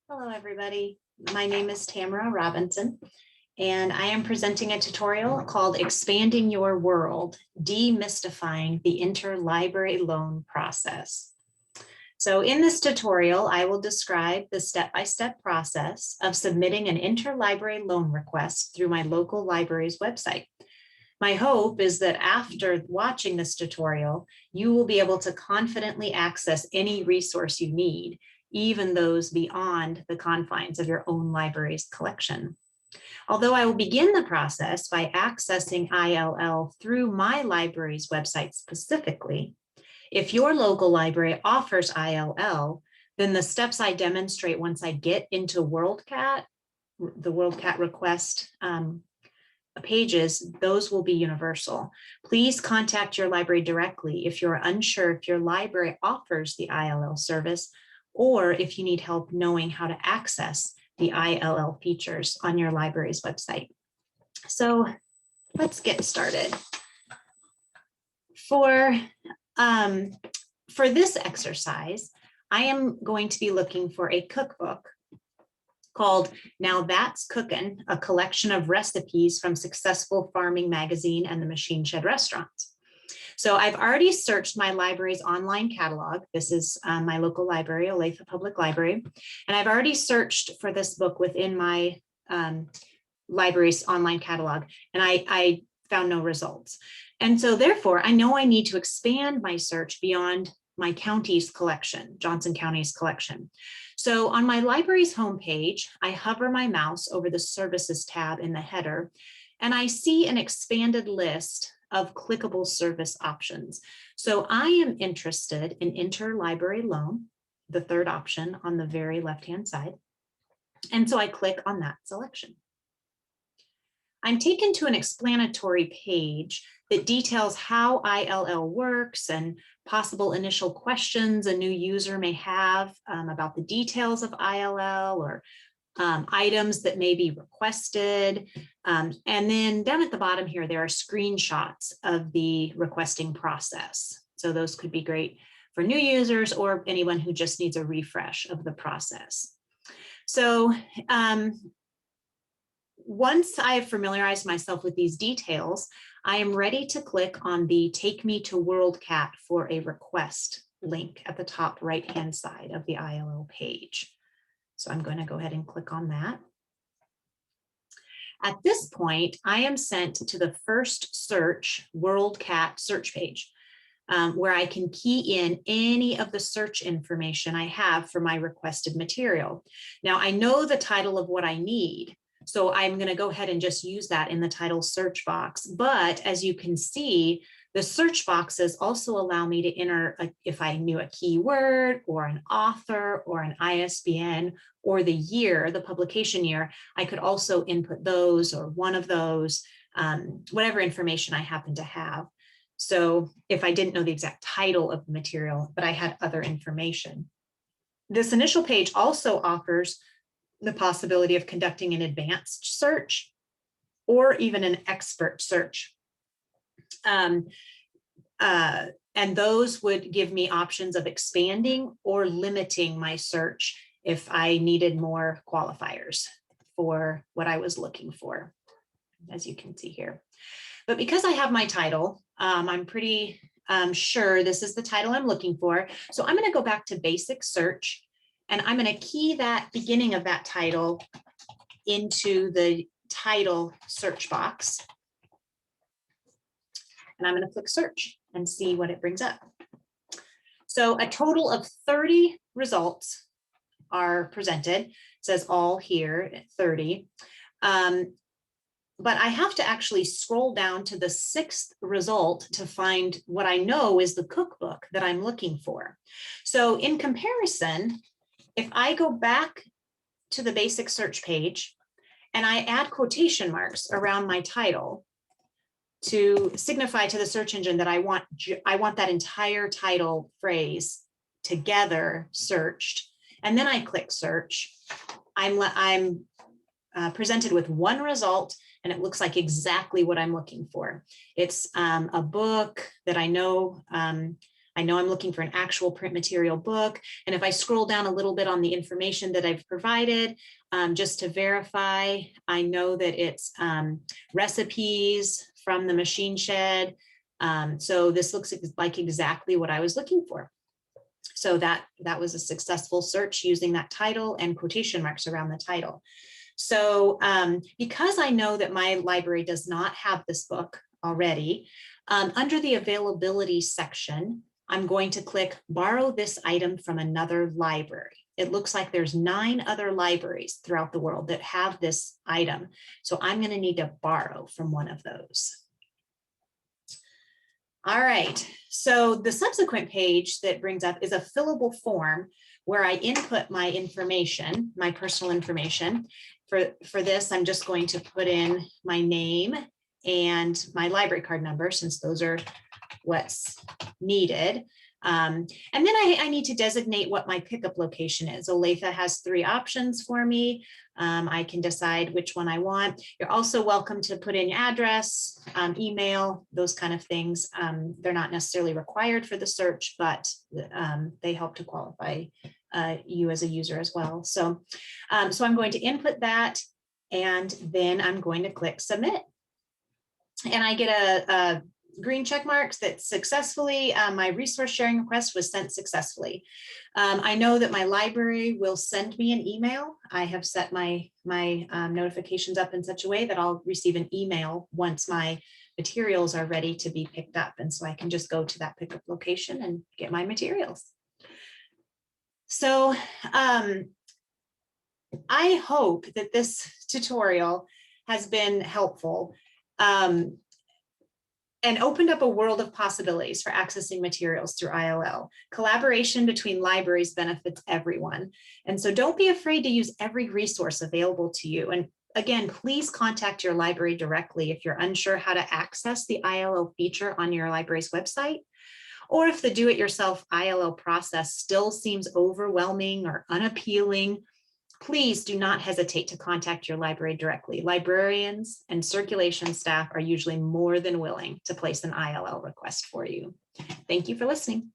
Hello, everybody. My name is Tamara Robinson, and I am presenting a tutorial called Expanding Your World, Demystifying the Interlibrary Loan Process. So in this tutorial, I will describe the step-by-step process of submitting an interlibrary loan request through my local library's website. My hope is that after watching this tutorial, you will be able to confidently access any resource you need, even those beyond the confines of your own library's collection. Although I will begin the process by accessing ILL through my library's website specifically, if your local library offers ILL, then the steps I demonstrate once I get into WorldCat, the WorldCat request pages, those will be universal. Please contact your library directly if you're unsure if your library offers the ILL service, or if you need help knowing how to access the ILL features on your library's website. So let's get started. For this exercise, I am going to be looking for a cookbook called Now That's Cookin', a collection of recipes from Successful Farming Magazine and the Machine Shed Restaurants. So I've already searched my library's online catalog. This is my local library, Olathe Public Library. And I've already searched for this book within my library's online catalog, and I found no results. And so therefore, I know I need to expand my search beyond my county's collection, Johnson County's collection. So on my library's homepage, I hover my mouse over the services tab in the header, and I see an expanded list of clickable service options. So I am interested in interlibrary loan, the third option on the very left-hand side. And so I click on that selection. I'm taken to an explanatory page that details how ILL works and possible initial questions a new user may have about the details of ILL or items that may be requested. And then down at the bottom here, there are screenshots of the requesting process. So those could be great for new users or anyone who just needs a refresh of the process. So once I have familiarized myself with these details, I am ready to click on the Take Me to WorldCat for a Request link at the top right-hand side of the ILL page. So I'm going to go ahead and click on that. At this point, I am sent to the first search WorldCat search page, where I can key in any of the search information I have for my requested material. Now, I know the title of what I need, so I'm going to go ahead and just use that in the title search box. But as you can see, the search boxes also allow me to enter if I knew a keyword or an author or an ISBN or the year, the publication year. I could also input those or one of those, whatever information I happen to have. So if I didn't know the exact title of the material, but I had other information. This initial page also offers the possibility of conducting an advanced search or even an expert search. And those would give me options of expanding or limiting my search if I needed more qualifiers for what I was looking for, as you can see here. But because I have my title, I'm pretty sure this is the title I'm looking for. So I'm going to go back to basic search, and I'm going to key that beginning of that title into the title search box. And I'm going to click search and see what it brings up. So a total of 30 results are presented. It says all here at 30. But I have to actually scroll down to the 6th result to find what I know is the cookbook that I'm looking for. So in comparison, if I go back to the basic search page and I add quotation marks around my title to signify to the search engine that I want that entire title phrase together searched, and then I click search, I'm presented with one result, and it looks like exactly what I'm looking for. It's a book that I know I know I'm looking for an actual print material book. And if I scroll down a little bit on the information that I've provided, just to verify, I know that it's recipes from the machine shed. So this looks like exactly what I was looking for. So that was a successful search using that title and quotation marks around the title. So because I know that my library does not have this book already, under the availability section, I'm going to click borrow this item from another library. It looks like there's 9 other libraries throughout the world that have this item. So I'm going to need to borrow from one of those. All right, so the subsequent page that brings up is a fillable form where I input my information, my personal information. For this, I'm just going to put in my name and my library card number, since those are what's needed. And then I need to designate what my pickup location is. Olathe has 3 options for me. I can decide which one I want. You're also welcome to put in your address, email, those kind of things. They're not necessarily required for the search, but they help to qualify you as a user as well. So I'm going to input that, and then I'm going to click submit. And I get a green check marks that successfully, my resource sharing request was sent successfully. I know that my library will send me an email. I have set my notifications up in such a way that I'll receive an email once my materials are ready to be picked up. And so I can just go to that pickup location and get my materials. So I hope that this tutorial has been helpful. And opened up a world of possibilities for accessing materials through ILL. Collaboration between libraries benefits everyone. And so don't be afraid to use every resource available to you. And again, please contact your library directly if you're unsure how to access the ILL feature on your library's website, or if the do-it-yourself ILL process still seems overwhelming or unappealing. Please do not hesitate to contact your library directly. Librarians and circulation staff are usually more than willing to place an ILL request for you. Thank you for listening.